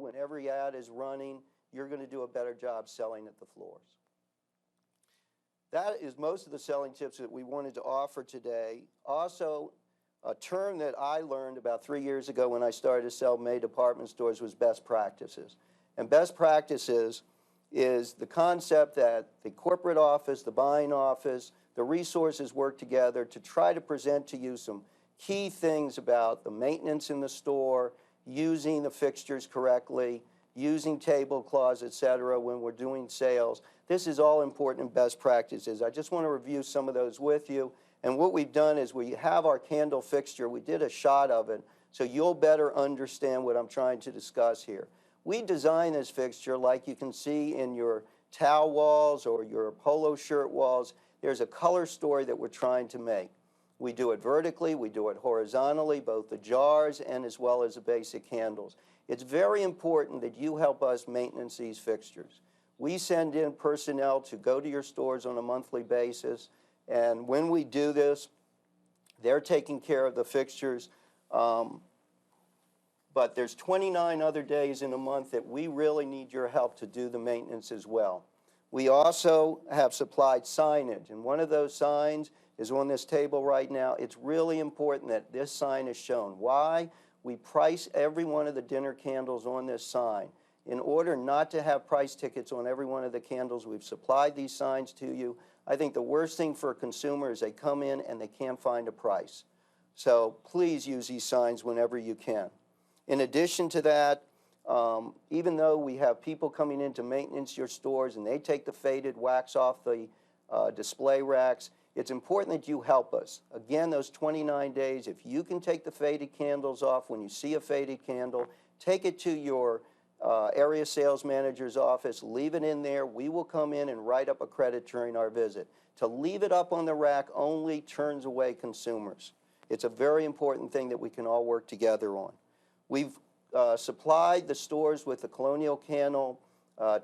when every ad is running, you're going to do a better job selling at the floors. That is most of the selling tips that we wanted to offer today. Also, a term that I learned about 3 years ago when I started to sell May department stores was best practices. And best practices is the concept that the corporate office, the buying office, the resources work together to try to present to you some key things about the maintenance in the store, using the fixtures correctly, using tablecloths, etc. when we're doing sales. This is all important best practices. I just want to review some of those with you. And what we've done is we have our candle fixture. We did a shot of it so you'll better understand what I'm trying to discuss here. We designed this fixture like you can see in your towel walls or your polo shirt walls. There's a color story that we're trying to make. We do it vertically, we do it horizontally, both the jars and as well as the basic candles. It's very important that you help us maintenance these fixtures. We send in personnel to go to your stores on a monthly basis, and when we do this, they're taking care of the fixtures. But there's 29 other days in a month that we really need your help to do the maintenance as well. We also have supplied signage, and one of those signs is on this table right now. It's really important that this sign is shown. Why? We price every one of the dinner candles on this sign. In order not to have price tickets on every one of the candles, we've supplied these signs to you. I think the worst thing for a consumer is they come in and they can't find a price. So please use these signs whenever you can. In addition to that, even though we have people coming in to maintenance your stores and they take the faded wax off the display racks, it's important that you help us. Again, those 29 days, if you can take the faded candles off when you see a faded candle, take it to your area sales manager's office, leave it in there. We will come in and write up a credit during our visit. To leave it up on the rack only turns away consumers. It's a very important thing that we can all work together on. We've supplied the stores with the Colonial candle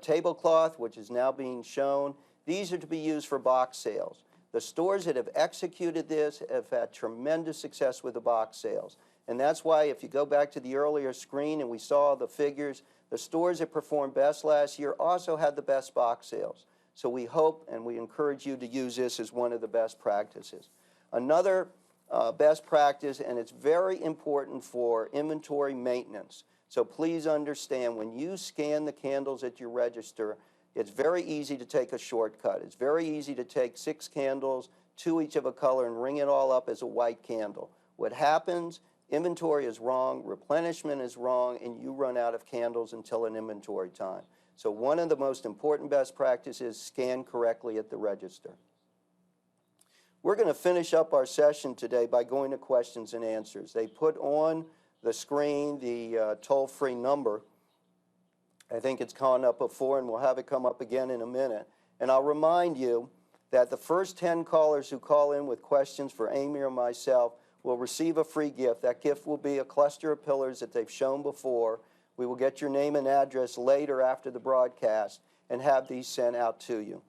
tablecloth, which is now being shown. These are to be used for box sales. The stores that have executed this have had tremendous success with the box sales. And that's why if you go back to the earlier screen and we saw the figures, the stores that performed best last year also had the best box sales. So we hope and we encourage you to use this as one of the best practices. Another best practice, and it's very important for inventory maintenance. So please understand, when you scan the candles at your register, it's very easy to take a shortcut. It's very easy to take 6 candles, 2 each of a color, and ring it all up as a white candle. What happens, inventory is wrong, replenishment is wrong, and you run out of candles until an inventory time. So one of the most important best practices is scan correctly at the register. We're going to finish up our session today by going to questions and answers. They put on the screen the toll-free number. I think it's gone up before, and we'll have it come up again in a minute. And I'll remind you that the first 10 callers who call in with questions for Amy or myself will receive a free gift. That gift will be a cluster of pillars that they've shown before. We will get your name and address later after the broadcast and have these sent out to you.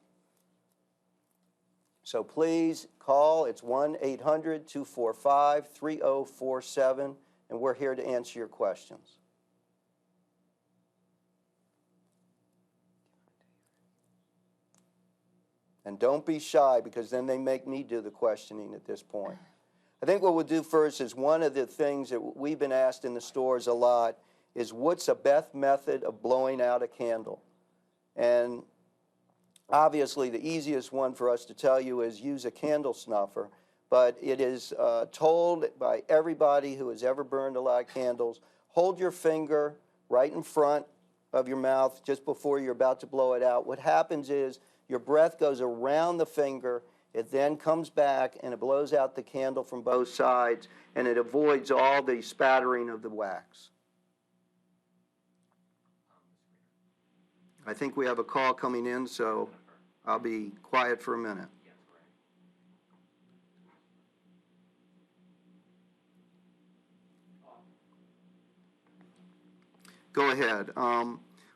So please call. It's 1-800-245-3047, and we're here to answer your questions. And don't be shy, because then they make me do the questioning at this point. I think what we'll do first is, one of the things that we've been asked in the stores a lot is, what's the best method of blowing out a candle? And obviously the easiest one for us to tell you is use a candle snuffer, but it is told by everybody who has ever burned a lot of candles, hold your finger right in front of your mouth just before you're about to blow it out. What happens is your breath goes around the finger, it then comes back and it blows out the candle from both sides, and it avoids all the spattering of the wax. I think we have a call coming in, so I'll be quiet for a minute. Go ahead.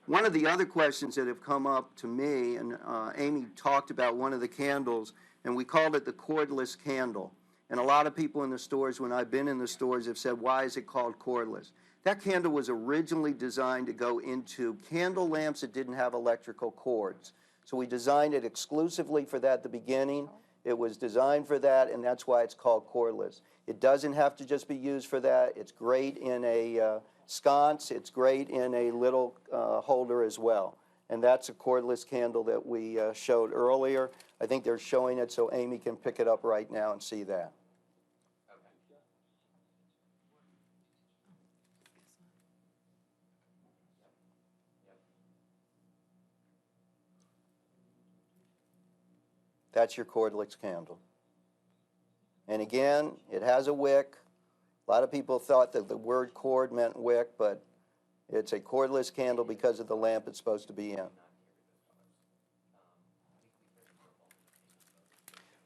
One of the other questions that have come up to me, and Amy talked about one of the candles, and we called it the cordless candle. And a lot of people in the stores, when I've been in the stores, have said, why is it called cordless? That candle was originally designed to go into candle lamps that didn't have electrical cords. So we designed it exclusively for that at the beginning. It was designed for that, and that's why it's called cordless. It doesn't have to just be used for that. It's great in a sconce. It's great in a little holder as well. And that's a cordless candle that we showed earlier. I think they're showing it so Amy can pick it up right now and see that. That's your cordless candle. And again, it has a wick. A lot of people thought that the word cord meant wick, but it's a cordless candle because of the lamp it's supposed to be in.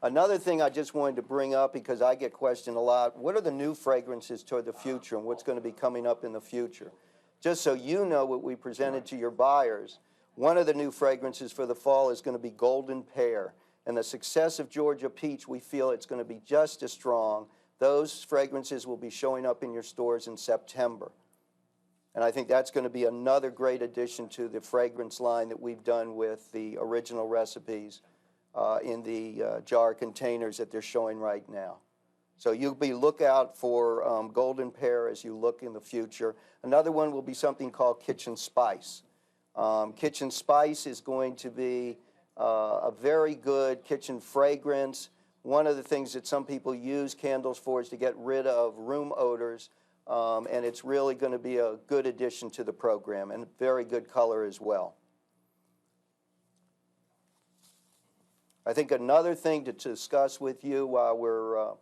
Another thing I just wanted to bring up, because I get questioned a lot, what are the new fragrances toward the future and what's going to be coming up in the future? Just so you know what we presented to your buyers, one of the new fragrances for the fall is going to be Golden Pear. And the success of Georgia Peach, we feel it's going to be just as strong. Those fragrances will be showing up in your stores in September. And I think that's going to be another great addition to the fragrance line that we've done with the original recipes in the jar containers that they're showing right now. So you'll be lookout for Golden Pear as you look in the future. Another one will be something called Kitchen Spice. Kitchen Spice is going to be a very good kitchen fragrance. One of the things that some people use candles for is to get rid of room odors, and it's really going to be a good addition to the program, and very good color as well. I think another thing to discuss with you while we're,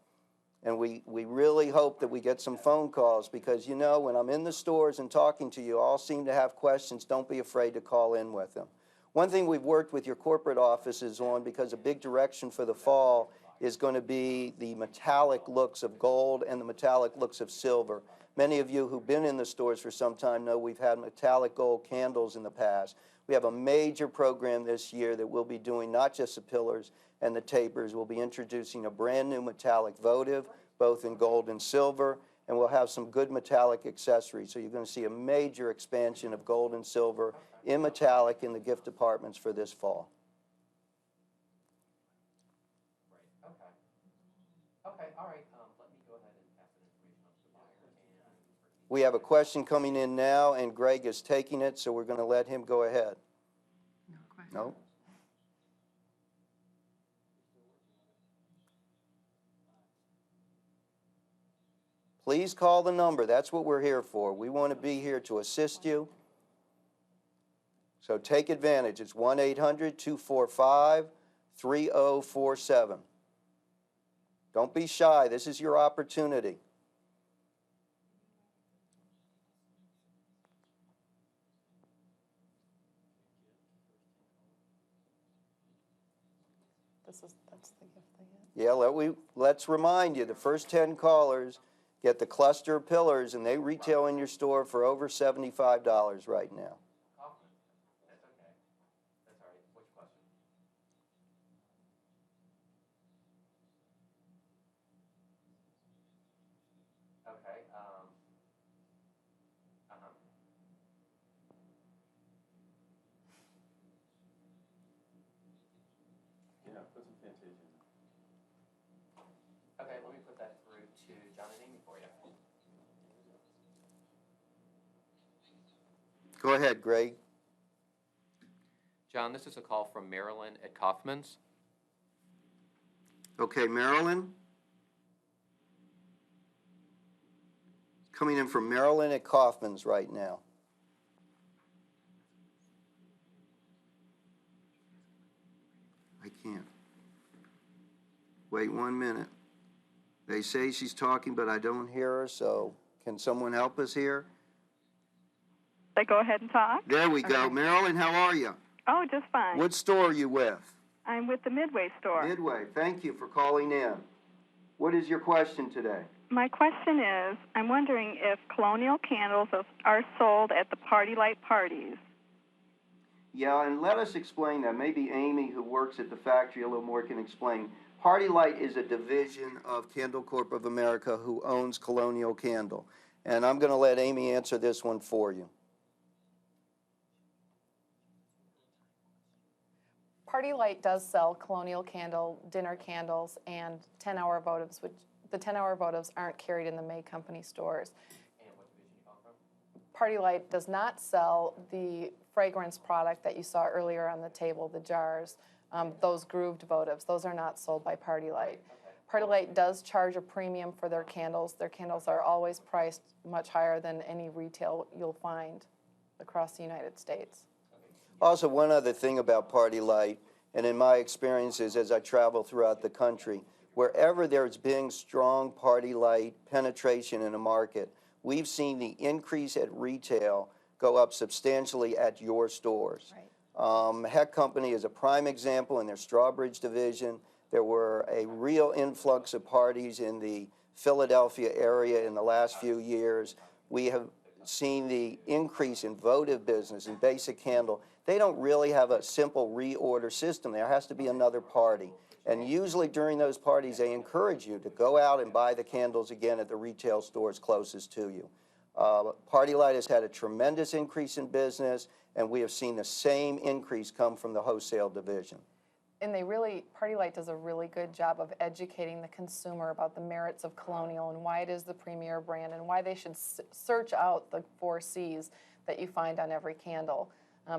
and we really hope that we get some phone calls, because, you know, when I'm in the stores and talking to you, all seem to have questions. Don't be afraid to call in with them. One thing we've worked with your corporate offices on, because a big direction for the fall is going to be the metallic looks of gold and the metallic looks of silver. Many of you who've been in the stores for some time know we've had metallic gold candles in the past. We have a major program this year that we'll be doing, not just the pillars and the tapers. We'll be introducing a brand new metallic votive, both in gold and silver, and we'll have some good metallic accessories. So you're going to see a major expansion of gold and silver in metallic in the gift departments for this fall. Right. Okay. Okay. All right. Let me go ahead and pass that information on to the buyer. We have a question coming in now, and Greg is taking it, so we're going to let him go ahead. No question. No? Please call the number. That's what we're here for. We want to be here to assist you. So take advantage. It's 1-800-245-3047. Don't be shy. This is your opportunity. That's the gift they get. Yeah, let's remind you, the first 10 callers get the cluster of pillars, and they retail in your store for over $75 right now. Kaufman. That's okay. That's all right. Which question? Okay. Yeah, put some Fantasia in. Okay, let me put that through to John and Amy for you. Go ahead, Greg. John, this is a call from Marilyn at Kaufman's. Okay, Marilyn. Coming in from Marilyn at Kaufman's right now. I can't. Wait 1 minute. They say she's talking, but I don't hear her, so can someone help us here? They go ahead and talk? There we go. Okay. Marilyn, how are you? Oh, just fine. What store are you with? I'm with the Midway store. Midway. Thank you for calling in. What is your question today? My question is, I'm wondering if Colonial candles are sold at the party light parties. Yeah, and let us explain that. Maybe Amy, who works at the factory a little more, can explain. Party Light is a division of Candle Corp of America who owns Colonial Candle. And I'm going to let Amy answer this one for you. Party Light does sell Colonial candle, dinner candles, and 10-hour votives, which the 10-hour votives aren't carried in the May Company stores. And what division you come from? Party Light does not sell the fragrance product that you saw earlier on the table, the jars, those grooved votives. Those are not sold by Party Light. Party Light does charge a premium for their candles. Their candles are always priced much higher than any retail you'll find across the United States. Also, one other thing about Party Light, and in my experiences as I travel throughout the country, wherever there's been strong Party Light penetration in a market, we've seen the increase at retail go up substantially at your stores. Right. Heck Company is a prime example in their Strawbridge division. There were a real influx of parties in the Philadelphia area in the last few years. We have seen the increase in votive business and basic candle. They don't really have a simple reorder system. There has to be another party. And usually during those parties, they encourage you to go out and buy the candles again at the retail stores closest to you. Party Light has had a tremendous increase in business, and we have seen the same increase come from the wholesale division. And Party Light does a really good job of educating the consumer about the merits of Colonial and why it is the premier brand and why they should search out the 4 C's that you find on every candle.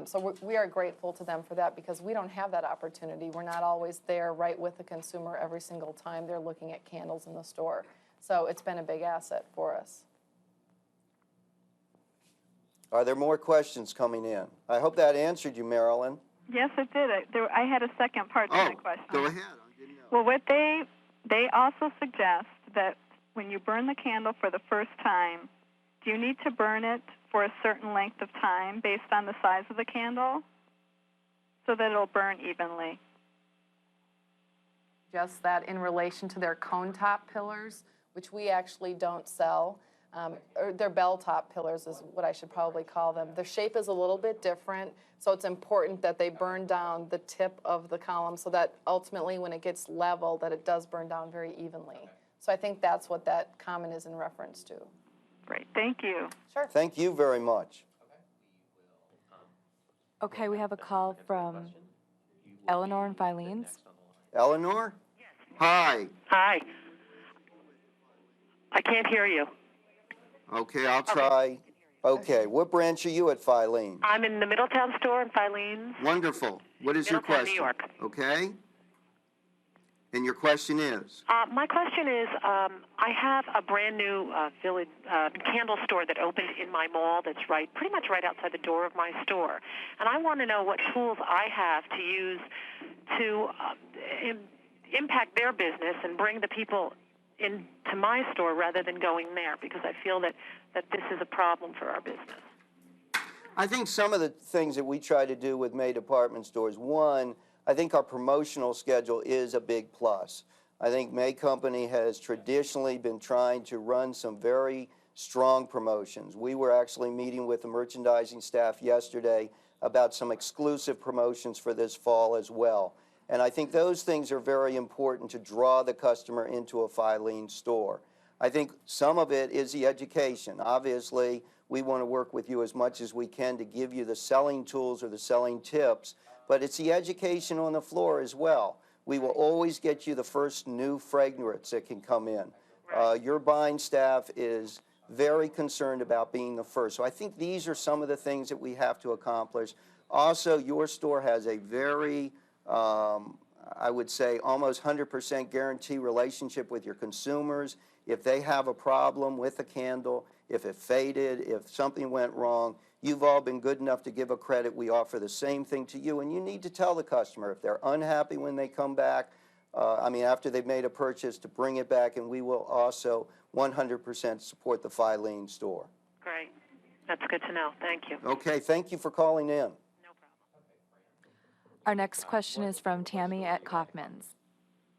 So we are grateful to them for that because we don't have that opportunity. We're not always there right with the consumer every single time they're looking at candles in the store. So it's been a big asset for us. Are there more questions coming in? I hope that answered you, Marilyn. Yes, it did. I had a second part to my question. Go ahead. I didn't know. Well, what they also suggest that when you burn the candle for the first time, do you need to burn it for a certain length of time based on the size of the candle so that it'll burn evenly? Just that in relation to their cone top pillars, which we actually don't sell, or their bell top pillars is what I should probably call them. Their shape is a little bit different, so it's important that they burn down the tip of the column so that ultimately when it gets level that it does burn down very evenly. So I think that's what that comment is in reference to. Great. Thank you. Sure. Thank you very much. Okay, we have a call from Eleanor and Filene's. Eleanor? Hi. Hi. I can't hear you. Okay, I'll try. Okay, what branch are you at, Filene? I'm in the Middletown store in Filene's. Wonderful. What is your Middletown, question? New York. Okay. And your question is? My question is, I have a brand new village candle store that opened in my mall that's pretty much right outside the door of my store. And I want to know what tools I have to use to impact their business and bring the people into my store rather than going there, because I feel that this is a problem for our business. I think some of the things that we try to do with May department stores, one, I think our promotional schedule is a big plus. I think May Company has traditionally been trying to run some very strong promotions. We were actually meeting with the merchandising staff yesterday about some exclusive promotions for this fall as well. And I think those things are very important to draw the customer into a Filene store. I think some of it is the education. Obviously, we want to work with you as much as we can to give you the selling tools or the selling tips, but it's the education on the floor as well. We will always get you the first new fragrance that can come in. Your buying staff is very concerned about being the first. So I think these are some of the things that we have to accomplish. Also, your store has a very I would say almost 100% guarantee relationship with your consumers. If they have a problem with a candle, if it faded, if something went wrong, you've all been good enough to give a credit. We offer the same thing to you, and you need to tell the customer if they're unhappy when they come back, after they've made a purchase, to bring it back, and we will also 100% support the Filene store. Great. That's good to know. Thank you. Okay, thank you for calling in. Our next question is from Tammy at Kaufman's.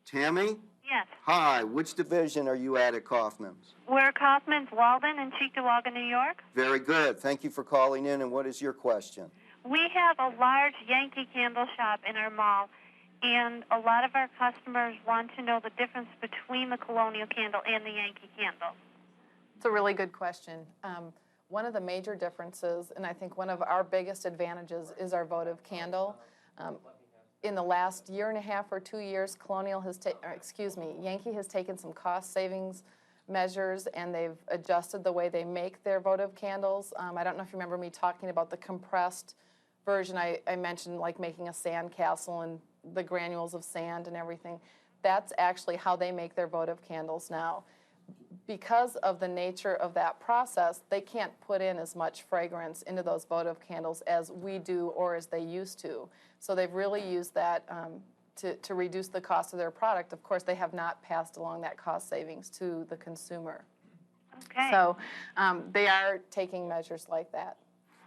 Tammy? Yes. Hi, which division are you at Kaufman's? We're Kaufman's Walden in Cheektowaga, New York. Very good. Thank you for calling in, and what is your question? We have a large Yankee candle shop in our mall, and a lot of our customers want to know the difference between the Colonial candle and the Yankee candle. It's a really good question. One of the major differences, and I think one of our biggest advantages, is our votive candle. In the last year and a half or 2 years, Yankee has taken some cost savings measures, and they've adjusted the way they make their votive candles. I don't know if you remember me talking about the compressed version. I mentioned like making a sand castle and the granules of sand and everything. That's actually how they make their votive candles now. Because of the nature of that process, they can't put in as much fragrance into those votive candles as we do or as they used to. So they've really used that to reduce the cost of their product. Of course, they have not passed along that cost savings to the consumer. Okay. So they are taking measures like that.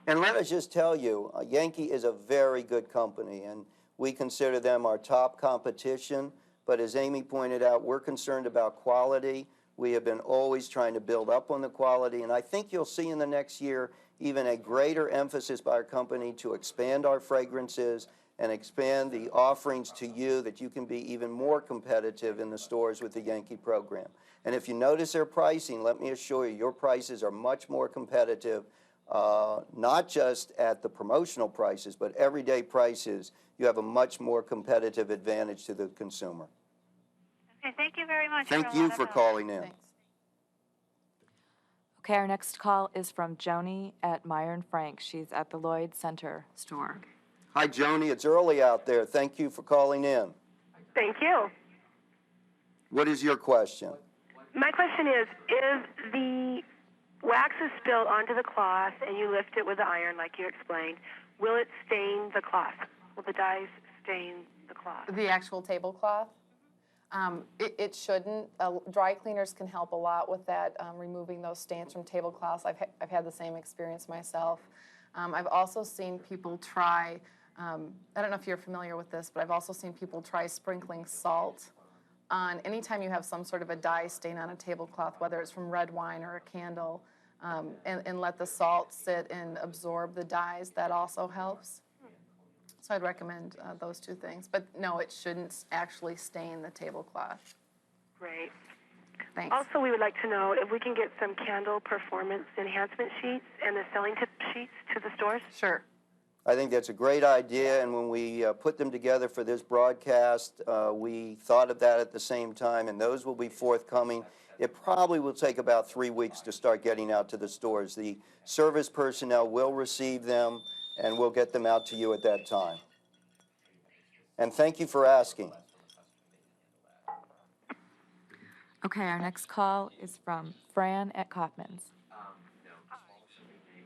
And let us just tell you, Yankee is a very good company, and we consider them our top competition. But as Amy pointed out, we're concerned about quality. We have been always trying to build up on the quality, and I think you'll see in the next year even a greater emphasis by our company to expand our fragrances and expand the offerings to you, that you can be even more competitive in the stores with the Yankee program. And if you notice their pricing, let me assure you, your prices are much more competitive, not just at the promotional prices, but everyday prices. You have a much more competitive advantage to the consumer. Okay, thank you very much. Thank you for calling in. Thanks. Okay, our next call is from Joni at Meyer and Frank. She's at the Lloyd Center store. Hi, Joni. It's early out there. Thank you for calling in. Thank you. What is your question? My question is the wax is spilled onto the cloth and you lift it with the iron like you explained, will it stain the cloth? Will the dyes stain the cloth? The actual tablecloth? It shouldn't. Dry cleaners can help a lot with that, removing those stains from tablecloths. I've had the same experience myself. I've also seen people try, I don't know if you're familiar with this, but I've also seen people try sprinkling salt on anytime you have some sort of a dye stain on a tablecloth, whether it's from red wine or a candle, and let the salt sit and absorb the dyes. That also helps. So I'd recommend those two things. But no, it shouldn't actually stain the tablecloth. Great. Thanks. Also, we would like to know if we can get some candle performance enhancement sheets and the selling tip sheets to the stores. Sure. I think that's a great idea, and when we put them together for this broadcast, we thought of that at the same time, and those will be forthcoming. It probably will take about 3 weeks to start getting out to the stores. The service personnel will receive them, and we'll get them out to you at that time. And thank you for asking. Okay, our next call is from Fran at Kaufman's.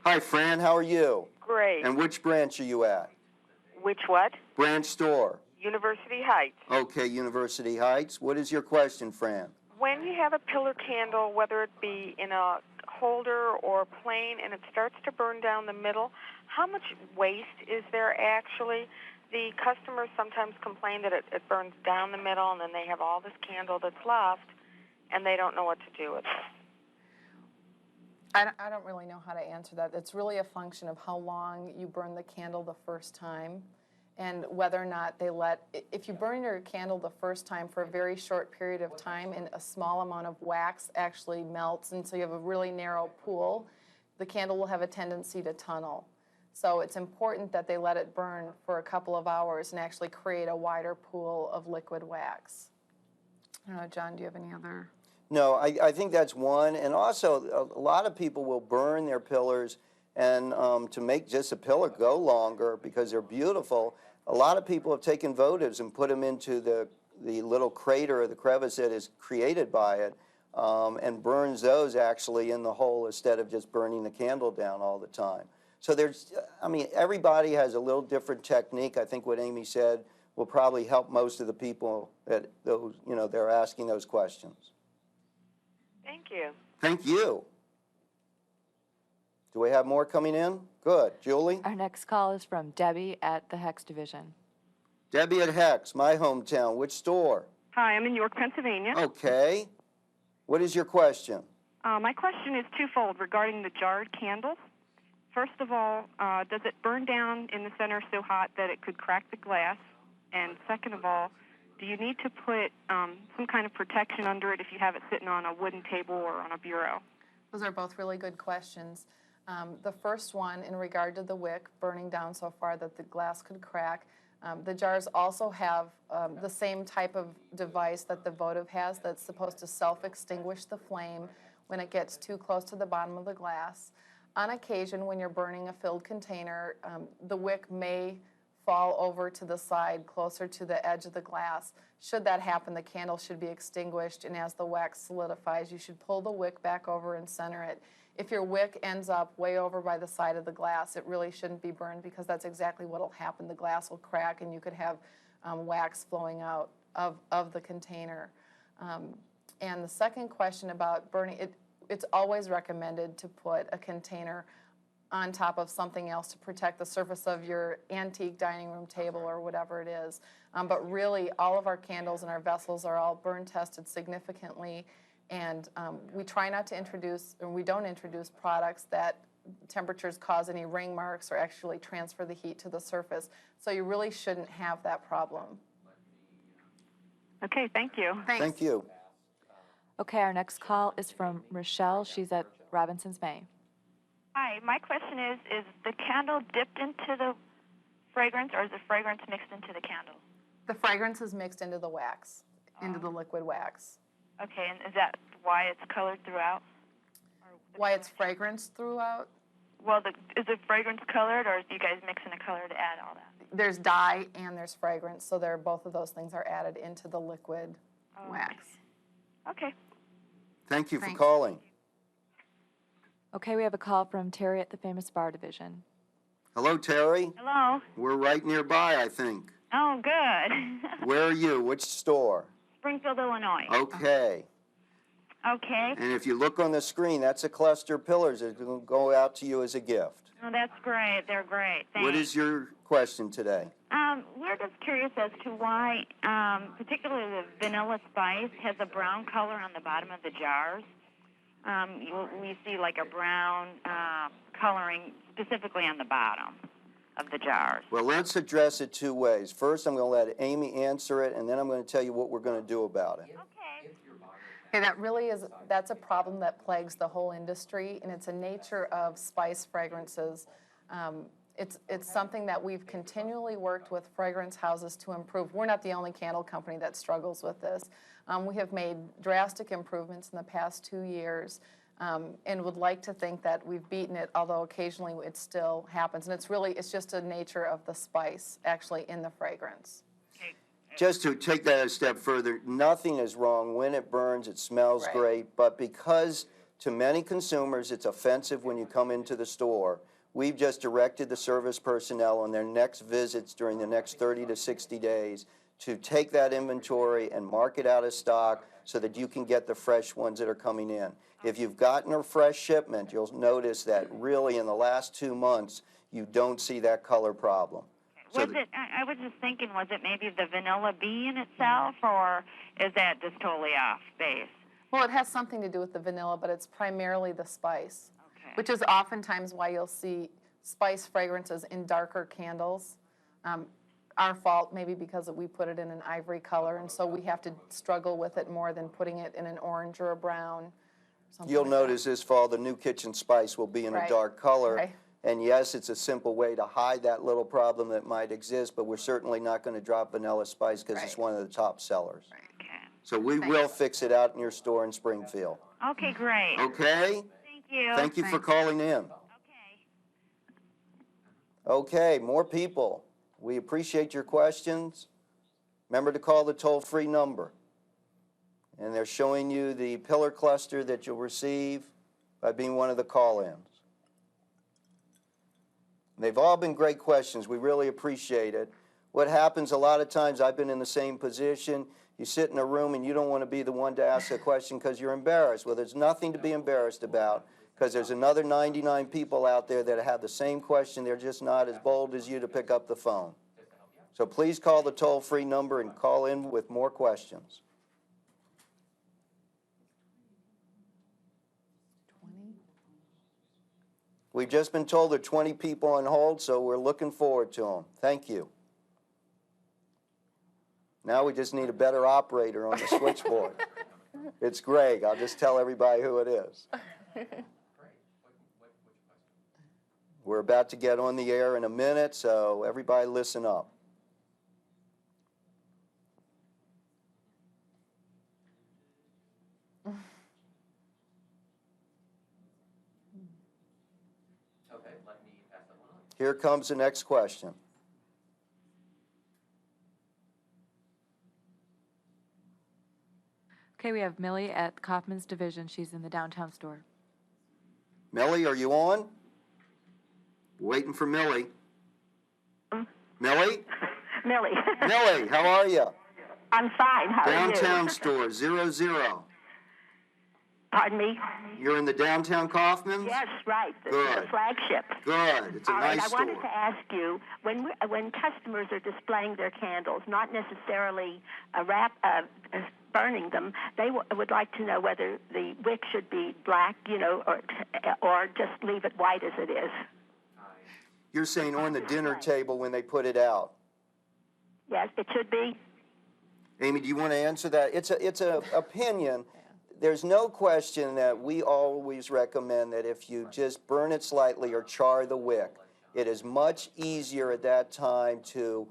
Hi, Fran. How are you? Great. And which branch are you at? Which what? Branch store. University Heights. Okay, University Heights. What is your question, Fran? When you have a pillar candle, whether it be in a holder or plain, and it starts to burn down the middle, how much waste is there actually? The customers sometimes complain that it burns down the middle, and then they have all this candle that's left, and they don't know what to do with it. I don't really know how to answer that. It's really a function of how long you burn the candle the first time, and whether or not they if you burn your candle the first time for a very short period of time and a small amount of wax actually melts, and so you have a really narrow pool, the candle will have a tendency to tunnel. So it's important that they let it burn for a couple of hours and actually create a wider pool of liquid wax. I don't know, John, do you have any other? No, I think that's one. And also, a lot of people will burn their pillars, and to make just a pillar go longer because they're beautiful, a lot of people have taken votives and put them into the little crater or the crevice that is created by it, and burns those actually in the hole instead of just burning the candle down all the time. So everybody has a little different technique. I think what Amy said will probably help most of the people that they're asking those questions. Thank you. Thank you. Do we have more coming in? Good. Julie? Our next call is from Debbie at the Hex Division. Debbie at Hex, my hometown. Which store? Hi, I'm in York, Pennsylvania. Okay. What is your question? My question is twofold regarding the jarred candles. First of all, does it burn down in the center so hot that it could crack the glass? And second of all, do you need to put some kind of protection under it if you have it sitting on a wooden table or on a bureau? Those are both really good questions. The first one, in regard to the wick burning down so far that the glass could crack, the jars also have the same type of device that the votive has that's supposed to self-extinguish the flame when it gets too close to the bottom of the glass. On occasion, when you're burning a filled container, the wick may fall over to the side closer to the edge of the glass. Should that happen, the candle should be extinguished, and as the wax solidifies, you should pull the wick back over and center it. If your wick ends up way over by the side of the glass, it really shouldn't be burned because that's exactly what will happen. The glass will crack and you could have wax flowing out of the container. And the second question about burning, it's always recommended to put a container on top of something else to protect the surface of your antique dining room table or whatever it is. But really, all of our candles and our vessels are all burn tested significantly, and we try not to introduce, or we don't introduce products that temperatures cause any ring marks or actually transfer the heat to the surface. So you really shouldn't have that problem. Okay, thank you. Thanks. Thank you. Okay, our next call is from Rochelle. She's at Robinson's May. Hi, my question is the candle dipped into the fragrance, or is the fragrance mixed into the candle? The fragrance is mixed into the wax, into the liquid wax. Okay, and is that why it's colored throughout? Why it's fragrance throughout? Well, is the fragrance colored, or do you guys mix in a color to add all that? There's dye and there's fragrance, so both of those things are added into the liquid wax. Okay. Thank you for Thanks. calling. Okay, we have a call from Terry at the Famous Bar Division. Hello, Terry. Hello. We're right nearby, I think. Oh, good. Where are you? Which store? Springfield, Illinois. Okay. Okay. And if you look on the screen, that's a cluster of pillars that will go out to you as a gift. Oh, that's great. They're great. Thanks. What is your question today? We're just curious as to why, particularly the vanilla spice has a brown color on the bottom of the jars. We see like a brown coloring specifically on the bottom of the jars. Well, let's address it two ways. First, I'm going to let Amy answer it, and then I'm going to tell you what we're going to do about it. Okay. Okay, that's a problem that plagues the whole industry, and it's a nature of spice fragrances. It's something that we've continually worked with fragrance houses to improve. We're not the only candle company that struggles with this. We have made drastic improvements in the past 2 years, and would like to think that we've beaten it, although occasionally it still happens. And it's just a nature of the spice actually in the fragrance. Just to take that a step further, nothing is wrong when it burns, it smells Right. great, but because to many consumers it's offensive when you come into the store, we've just directed the service personnel on their next visits during the next 30 to 60 days to take that inventory and mark it out of stock so that you can get the fresh ones that are coming in. If you've gotten a fresh shipment, you'll notice that really in the last 2 months, you don't see that color problem. So I was just thinking, was it maybe the vanilla bean itself, or is that just totally off base? Well, it has something to do with the vanilla, but it's primarily the spice, Okay. which is oftentimes why you'll see spice fragrances in darker candles. Our fault, maybe because we put it in an ivory color, and so we have to struggle with it more than putting it in an orange or a brown. you'll notice this fall the new kitchen spice will be in a Right. dark color. Right. And yes, it's a simple way to hide that little problem that might exist, but we're certainly not going to drop vanilla spice because it's Right. one of the top sellers. Okay. So we will fix it out in your store in Springfield. Okay, great. Okay? Thank you. Thank you for Thanks. calling in. Okay. Okay, more people. We appreciate your questions. Remember to call the toll-free number. And they're showing you the pillar cluster that you'll receive by being one of the call-ins. They've all been great questions. We really appreciate it. What happens a lot of times, I've been in the same position, you sit in a room and you don't want to be the one to ask a question because you're embarrassed. Well, there's nothing to be embarrassed about because there's another 99 people out there that have the same question. They're just not as bold as you to pick up the phone. So please call the toll-free number and call in with more questions. 20? We've just been told there are 20 people on hold, so we're looking forward to them. Thank you. Now we just need a better operator on the switchboard. It's Greg. I'll just tell everybody who it is. Great. Which question? We're about to get on the air in a minute, so everybody listen up. Okay, let me pass that one on. Here comes the next question. Okay, we have Millie at Kaufman's Division. She's in the downtown store. Millie, are you on? Waiting for Millie. Millie? Millie. Millie, how are you? I'm fine. How are you? Downtown store, 00. Pardon me? You're in the downtown Kaufman's? Yes, right. The Good. flagship. Good. It's a All right, nice I store. wanted to ask you, when customers are displaying their candles, not necessarily burning them, they would like to know whether the wick should be black, or just leave it white as it is. You're saying on the dinner table when they put it out. Yes, it should be. Amy, do you want to answer that? It's a opinion. There's no question that we always recommend that if you just burn it slightly or char the wick, it is much easier at that time to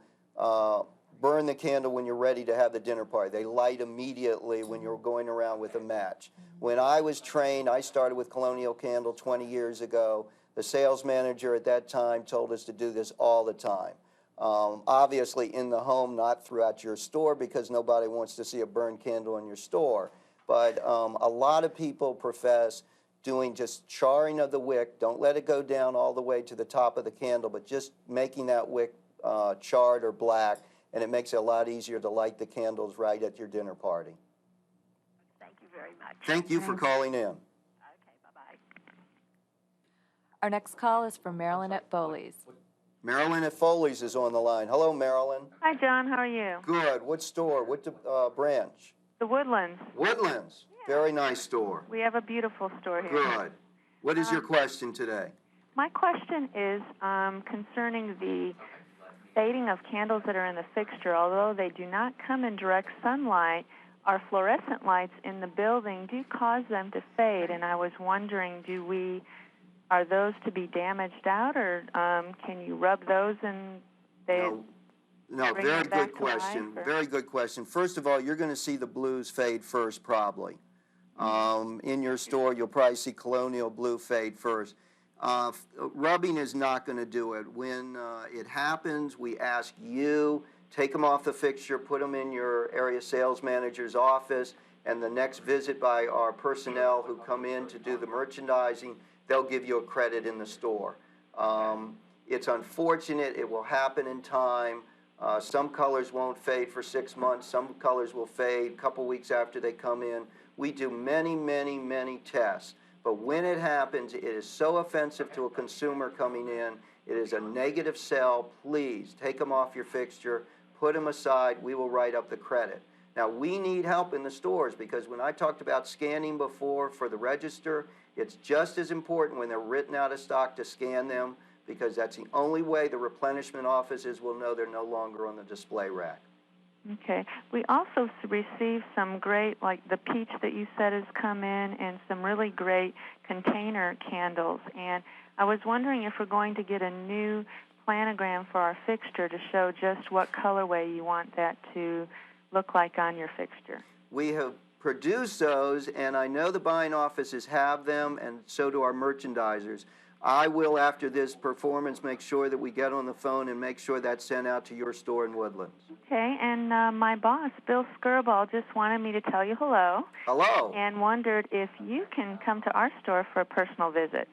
burn the candle when you're ready to have the dinner party. They light immediately when you're going around with a match. When I was trained, I started with Colonial Candle 20 years ago. The sales manager at that time told us to do this all the time. Obviously in the home, not throughout your store, because nobody wants to see a burned candle in your store. But a lot of people profess doing just charring of the wick. Don't let it go down all the way to the top of the candle, but just making that wick charred or black, and it makes it a lot easier to light the candles right at your dinner party. Thank you very much. Thank you for calling in. Okay, bye-bye. Our next call is from Marilyn at Foley's. Marilyn at Foley's is on the line. Hello, Marilyn. Hi, John. How are you? Good. What store? What branch? The Woodlands. Woodlands. Very nice store. We have a beautiful store here. Good. What is your question today? My question is concerning the fading of candles that are in the fixture. Although they do not come in direct sunlight, our fluorescent lights in the building do cause them to fade. And I was wondering, are those to be damaged out, or can you rub those and they... No, bring very them back good to life, question. or- Very good question. First of all, you're going to see the blues fade first, probably. In your store, you'll probably see Colonial blue fade first. Rubbing is not going to do it. When it happens, we ask you, take them off the fixture, put them in your area sales manager's office, and the next visit by our personnel who come in to do the merchandising, they'll give you a credit in the store. It's unfortunate. It will happen in time. Some colors won't fade for 6 months. Some colors will fade a couple weeks after they come in. We do many, many, many tests. But when it happens, it is so offensive to a consumer coming in. It is a negative sell. Please take them off your fixture. Put them aside. We will write up the credit. Now, we need help in the stores, because when I talked about scanning before for the register, it's just as important when they're written out of stock to scan them, because that's the only way the replenishment offices will know they're no longer on the display rack. Okay. We also received some great, like the peach that you said has come in, and some really great container candles. And I was wondering if we're going to get a new planogram for our fixture to show just what colorway you want that to look like on your fixture. We have produced those, and I know the buying offices have them, and so do our merchandisers. I will, after this performance, make sure that we get on the phone and make sure that's sent out to your store in Woodlands. Okay, and my boss, Bill Skirball, just wanted me to tell you hello. Hello. And wondered if you can come to our store for a personal visit.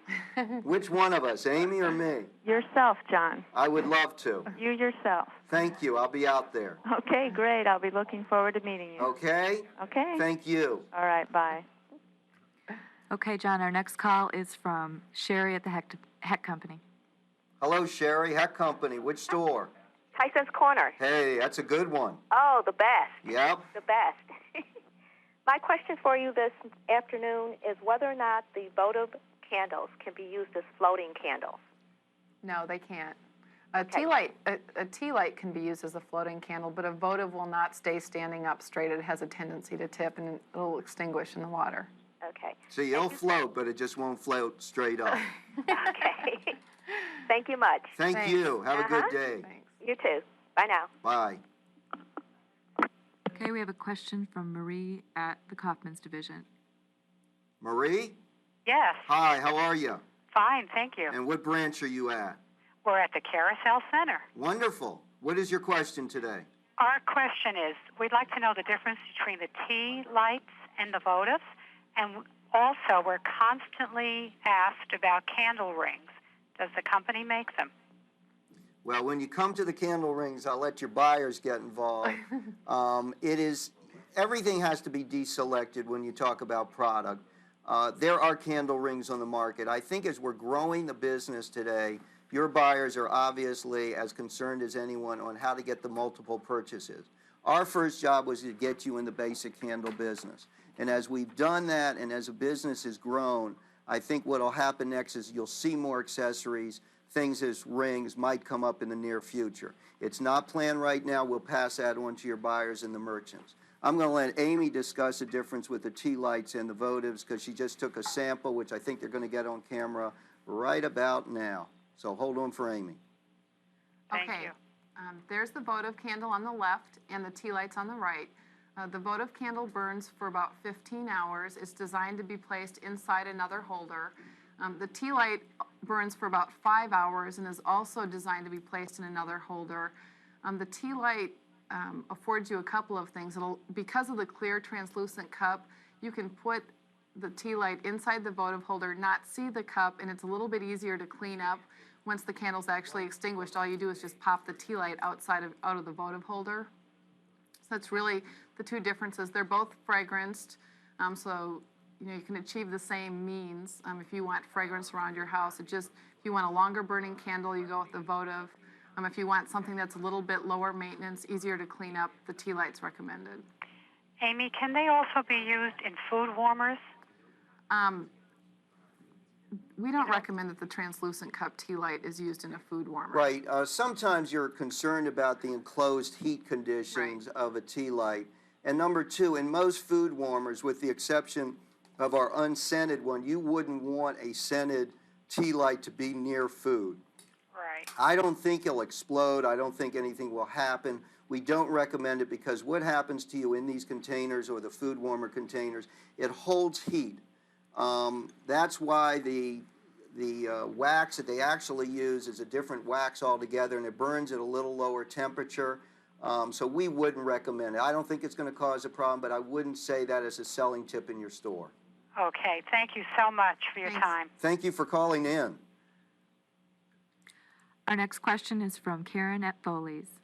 Which one of us, Amy or me? Yourself, John. I would love to. You yourself. Thank you. I'll be out there. Okay, great. I'll be looking forward to meeting you. Okay? Okay. Thank you. All right, bye. Okay, John, our next call is from Sherry at the Heck Company. Hello, Sherry. Heck Company. Which store? Tyson's Corner. Hey, that's a good one. Oh, the best. Yep. The best. My question for you this afternoon is whether or not the votive candles can be used as floating candles. No, they can't. A tea light can be used as a floating candle, but a votive will not stay standing up straight. It has a tendency to tip, and it'll extinguish in the water. Okay. See, it'll float, but it just won't float straight up. Okay. Thank you much. Thank Thanks. you. Have a good Uh-huh. day. Thanks. You too. Bye now. Bye. Okay, we have a question from Marie at the Kaufman's Division. Marie? Yes, Hi, how are you? fine, thank you. And what branch are you at? We're at the Carousel Center. Wonderful. What is your question today? Our question is, we'd like to know the difference between the tea lights and the votives, and also we're constantly asked about candle rings. Does the company make them? Well, when you come to the candle rings, I'll let your buyers get involved. Everything has to be deselected when you talk about product. There are candle rings on the market. I think as we're growing the business today, your buyers are obviously as concerned as anyone on how to get the multiple purchases. Our first job was to get you in the basic candle business. And as we've done that and as a business has grown, I think what will happen next is you'll see more accessories. Things as rings might come up in the near future. It's not planned right now. We'll pass that on to your buyers and the merchants. I'm going to let Amy discuss the difference with the tea lights and the votives because she just took a sample, which I think they're going to get on camera right about now. So hold on for Amy. Thank Okay. you. There's the votive candle on the left and the tea lights on the right. The votive candle burns for about 15 hours. It's designed to be placed inside another holder. The tea light burns for about 5 hours and is also designed to be placed in another holder. The tea light affords you a couple of things. Because of the clear translucent cup, you can put the tea light inside the votive holder, not see the cup, and it's a little bit easier to clean up. Once the candle's actually extinguished, all you do is just pop the tea light out of the votive holder. So that's really the two differences. They're both fragranced, so you can achieve the same means. If you want fragrance around your house, if you want a longer burning candle, you go with the votive. If you want something that's a little bit lower maintenance, easier to clean up, the tea light's recommended. Amy, can they also be used in food warmers? We don't recommend that the translucent cup tea light is used in a food warmer. Right. Sometimes you're concerned about the enclosed heat conditions of a tea light. And number two, in most food warmers, with the exception of our unscented one, you wouldn't want a scented tea light to be near food. Right. I don't think it'll explode. I don't think anything will happen. We don't recommend it because what happens to you in these containers or the food warmer containers, it holds heat. That's why the wax that they actually use is a different wax altogether, and it burns at a little lower temperature. So we wouldn't recommend it. I don't think it's going to cause a problem, but I wouldn't say that as a selling tip in your store. Okay, thank you so much for your time. Thank you for calling in. Our next question is from Karen at Foley's.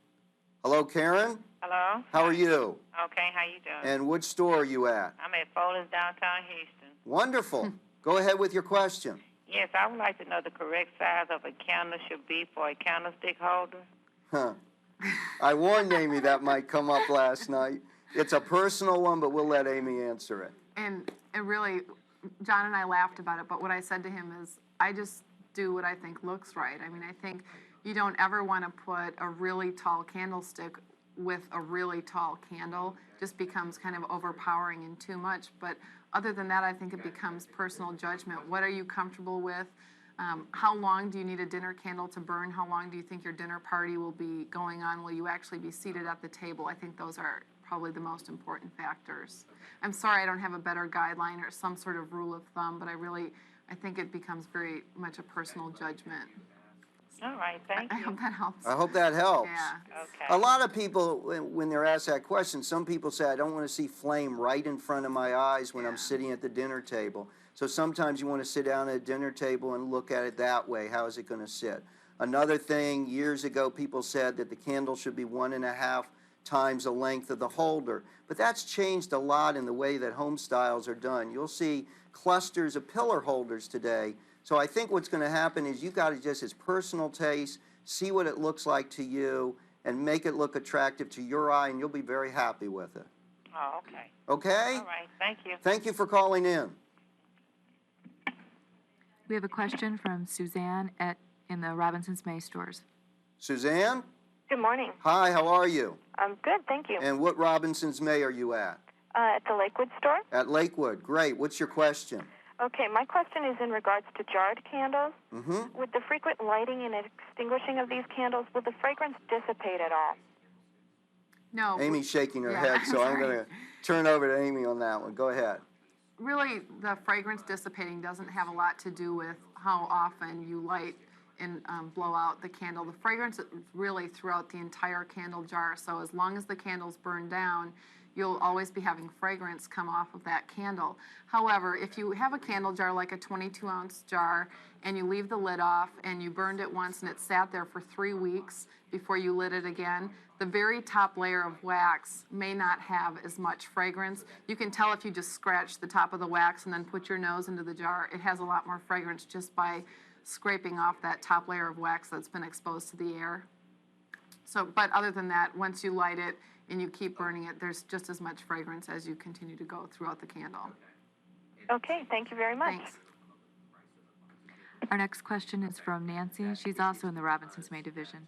Hello, Karen. Hello. How are you? Okay, how you doing? And which store are you at? I'm at Foley's downtown Houston. Wonderful. Go ahead with your question. Yes, I would like to know the correct size of a candle should be for a candlestick holder. Huh. I warned Amy that might come up last night. It's a personal one, but we'll let Amy answer it. And really, John and I laughed about it, but what I said to him is, I just do what I think looks right. I mean, I think you don't ever want to put a really tall candlestick with a really tall candle. It just becomes kind of overpowering and too much. But other than that, I think it becomes personal judgment. What are you comfortable with? How long do you need a dinner candle to burn? How long do you think your dinner party will be going on? Will you actually be seated at the table? I think those are probably the most important factors. I'm sorry I don't have a better guideline or some sort of rule of thumb, but I think it becomes very much a personal judgment. All right, thank you. I hope that helps. I hope that helps. Yeah. Okay. A lot of people, when they're asked that question, some people say, I don't want to see flame right in front of my eyes when I'm sitting at the dinner table. So sometimes you want to sit down at a dinner table and look at it that way. How is it going to sit? Another thing, years ago, people said that the candle should be 1.5 times the length of the holder. But that's changed a lot in the way that home styles are done. You'll see clusters of pillar holders today. So I think what's going to happen is you've got to just, as personal taste, see what it looks like to you and make it look attractive to your eye, and you'll be very happy with it. Oh, okay. Okay? All right, thank you. Thank you for calling in. We have a question from Suzanne in the Robinson's May stores. Suzanne? Good morning. Hi, how are you? I'm good, thank you. And what Robinson's May are you at? At the Lakewood store. At Lakewood, great. What's your question? Okay, my question is in regards to jarred candles. Mm-hmm. With the frequent lighting and extinguishing of these candles, will the fragrance dissipate at all? No. Amy's shaking her Yeah, head, so I'm sorry. going to turn over to Amy on that one. Go ahead. Really, the fragrance dissipating doesn't have a lot to do with how often you light and blow out the candle. The fragrance is really throughout the entire candle jar, so as long as the candles burn down, you'll always be having fragrance come off of that candle. However, if you have a candle jar like a 22-ounce jar and you leave the lid off and you burned it once and it sat there for 3 weeks before you lit it again, the very top layer of wax may not have as much fragrance. You can tell if you just scratch the top of the wax and then put your nose into the jar, it has a lot more fragrance just by scraping off that top layer of wax that's been exposed to the air. So, but other than that, once you light it and you keep burning it, there's just as much fragrance as you continue to go throughout the candle. Okay, thank you very much. Thanks. Our next question is from Nancy. She's also in the Robinson's May division.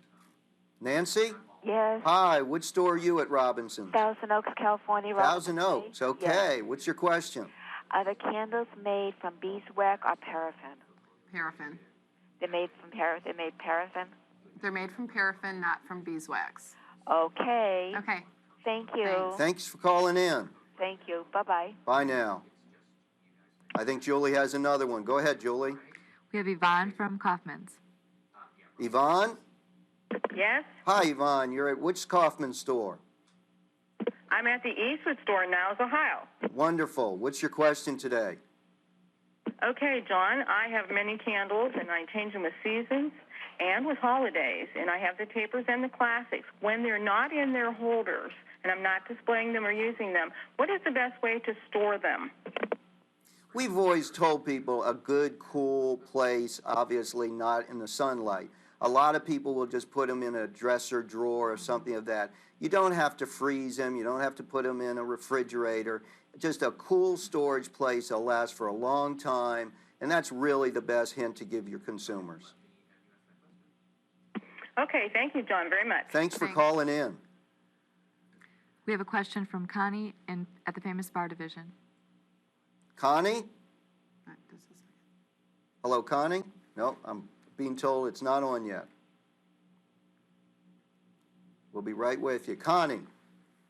Nancy? Yes. Hi, which store are you at Robinson's? Thousand Oaks, California. Thousand Oaks, okay. Yes. What's your question? Are the candles made from beeswax or paraffin? Paraffin. They're made from paraffin. They're made paraffin. They're made from paraffin, not from beeswax. Okay. Okay. Thank you. Thanks. Thanks for calling in. Thank you. Bye-bye. Bye now. I think Julie has another one. Go ahead, Julie. We have Yvonne from Kaufman's. Yvonne? Yes, Hi, Yvonne. You're at which Kaufman store? I'm at the Eastwood store in Niles, Ohio. Wonderful. What's your question today? Okay, John, I have many candles, and I change them with seasons and with holidays, and I have the tapers and the classics. When they're not in their holders, and I'm not displaying them or using them, what is the best way to store them? We've always told people a good, cool place, obviously not in the sunlight. A lot of people will just put them in a dresser drawer or something of that. You don't have to freeze them. You don't have to put them in a refrigerator. Just a cool storage place that'll last for a long time, and that's really the best hint to give your consumers. Okay, thank you, John, very much. Thanks for calling in. We have a question from Connie at the Famous Bar division. Connie? Hello, Connie? No, I'm being told it's not on yet. We'll be right with you. Connie?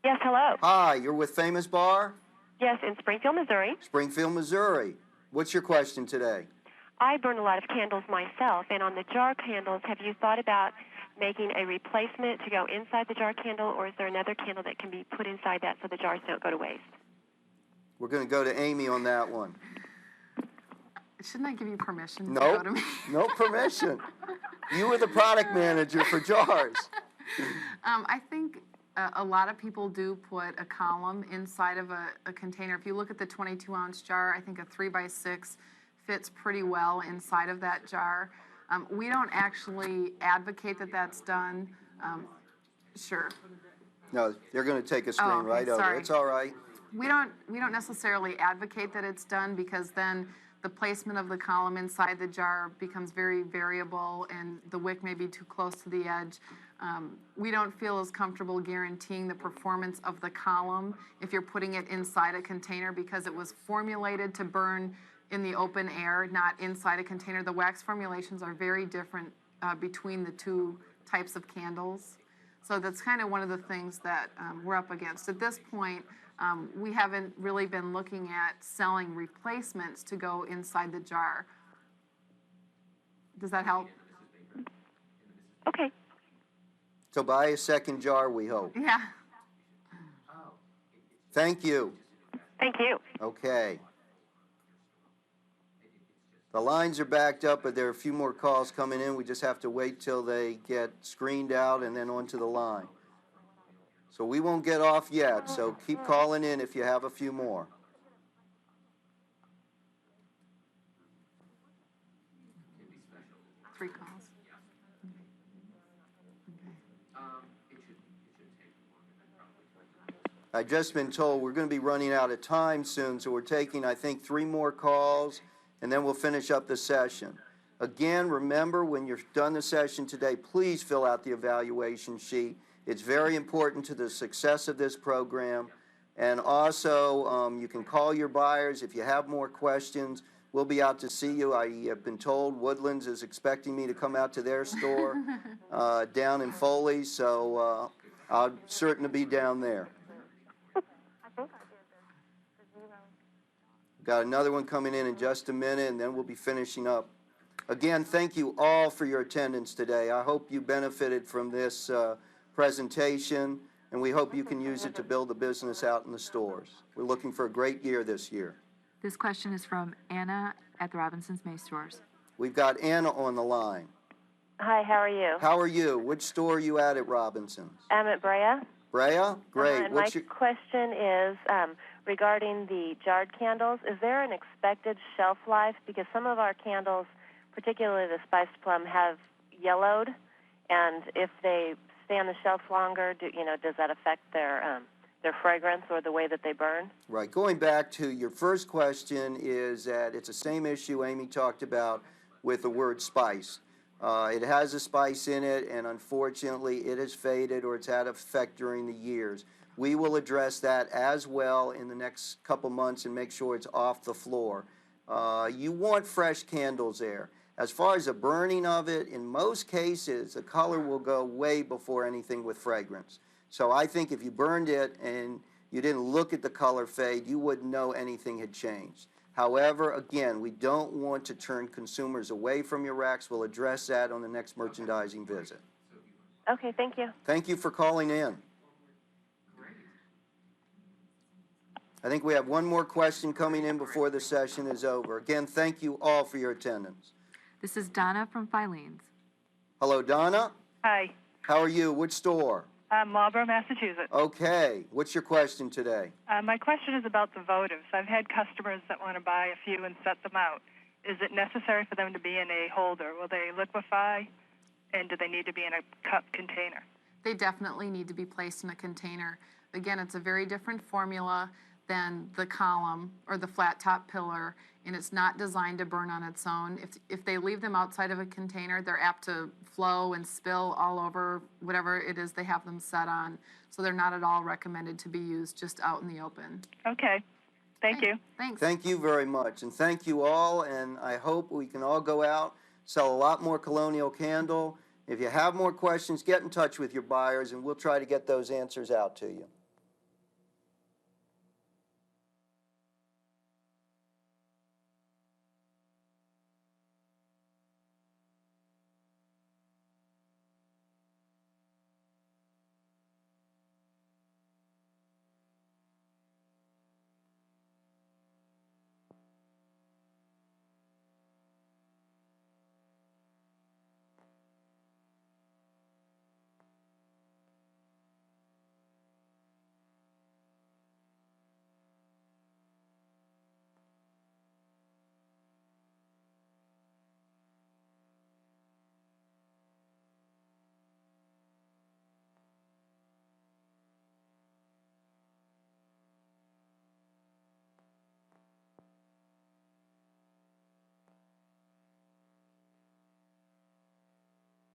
Yes, hello. Hi, you're with Famous Bar? Yes, in Springfield, Missouri. Springfield, Missouri. What's your question today? I burn a lot of candles myself, and on the jar candles, have you thought about making a replacement to go inside the jar candle, or is there another candle that can be put inside that so the jars don't go to waste? We're going to go to Amy on that one. Shouldn't I give you permission to Nope, go to me? no permission. You were the product manager for jars. I think a lot of people do put a column inside of a container. If you look at the 22-ounce jar, I think a 3x6 fits pretty well inside of that jar. We don't actually advocate that that's done. Sure. No, they're going to take a screen Oh, okay, right over. sorry. It's all right. We don't necessarily advocate that it's done because then the placement of the column inside the jar becomes very variable and the wick may be too close to the edge. We don't feel as comfortable guaranteeing the performance of the column if you're putting it inside a container because it was formulated to burn in the open air, not inside a container. The wax formulations are very different between the two types of candles. So that's kind of one of the things that we're up against. At this point, we haven't really been looking at selling replacements to go inside the jar. Does that help? Okay. So buy a second jar, we hope. Yeah. Thank you. Thank you. Okay. The lines are backed up, but there are a few more calls coming in. We just have to wait till they get screened out and then onto the line. So we won't get off yet, so keep calling in if you have a few more. Three calls. I've just been told we're going to be running out of time soon, so we're taking, I think, 3 more calls, and then we'll finish up the session. Again, remember, when you're done the session today, please fill out the evaluation sheet. It's very important to the success of this program, And also, you can call your buyers if you have more questions. We'll be out to see you. I have been told Woodlands is expecting me to come out to their store down in Foley, so I'm certain to be down there. Got another one coming in just a minute, and then we'll be finishing up. Again, thank you all for your attendance today. I hope you benefited from this presentation, and we hope you can use it to build a business out in the stores. We're looking for a great year this year. This question is from Anna at the Robinsons May stores. We've got Anna on the line. Hi, how are you? How are you? Which store are you at Robinsons? I'm at Brea. Brea? Great. And my question is regarding the jarred candles. Is there an expected shelf life? Because some of our candles, particularly the spiced plum, have yellowed, and if they stay on the shelf longer, does that affect their fragrance or the way that they burn? Right. Going back to your first question is that it's the same issue Amy talked about with the word spice. It has a spice in it, and unfortunately it has faded or it's had effect during the years. We will address that as well in the next couple months and make sure it's off the floor. You want fresh candles there. As far as the burning of it, in most cases, the color will go way before anything with fragrance. So I think if you burned it and you didn't look at the color fade, you wouldn't know anything had changed. However, again, we don't want to turn consumers away from your racks. We'll address that on the next merchandising visit. Okay, thank you. Thank you for calling in. I think we have one more question coming in before the session is over. Again, thank you all for your attendance. This is Donna from Filene's. Hello, Donna. Hi. How are you? Which store? Marlborough, Massachusetts. Okay. What's your question today? My question is about the votives. I've had customers that want to buy a few and set them out. Is it necessary for them to be in a holder? Will they liquefy? And do they need to be in a cup container? They definitely need to be placed in a container. Again, it's a very different formula than the column or the flat top pillar, and it's not designed to burn on its own. If they leave them outside of a container, they're apt to flow and spill all over whatever it is they have them set on. So they're not at all recommended to be used just out in the open. Okay. Thank you. Thanks. Thank you very much, and thank you all, and I hope we can all go out, sell a lot more Colonial candle. If you have more questions, get in touch with your buyers, and we'll try to get those answers out to you.